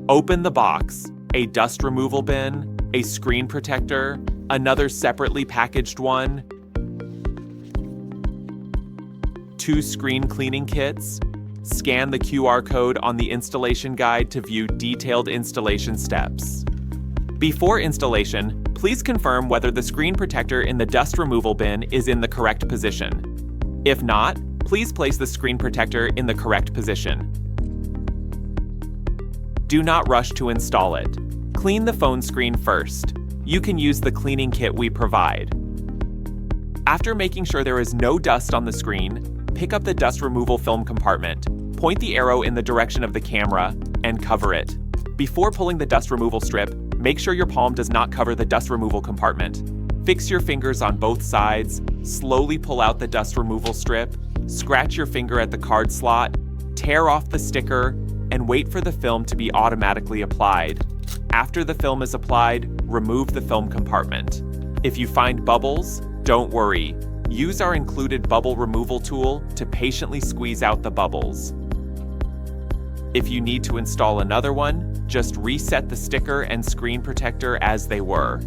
Open the box, a dust removal bin, a screen protector, another separately packaged one, 2 screen cleaning kits. Scan the QR code on the installation guide to view detailed installation steps. Before installation, please confirm whether the screen protector in the dust removal bin is in the correct position. If not, please place the screen protector in the correct position. Do not rush to install it. Clean the phone screen first. You can use the cleaning kit we provide. After making sure there is no dust on the screen, pick up the dust removal film compartment, point the arrow in the direction of the camera, and cover it. Before pulling the dust removal strip, make sure your palm does not cover the dust removal compartment. Fix your fingers on both sides, slowly pull out the dust removal strip, scratch your finger at the card slot, tear off the sticker, and wait for the film to be automatically applied. After the film is applied, remove the film compartment. If you find bubbles, don't worry. Use our included bubble removal tool to patiently squeeze out the bubbles. If you need to install another one, just reset the sticker and screen protector as they were.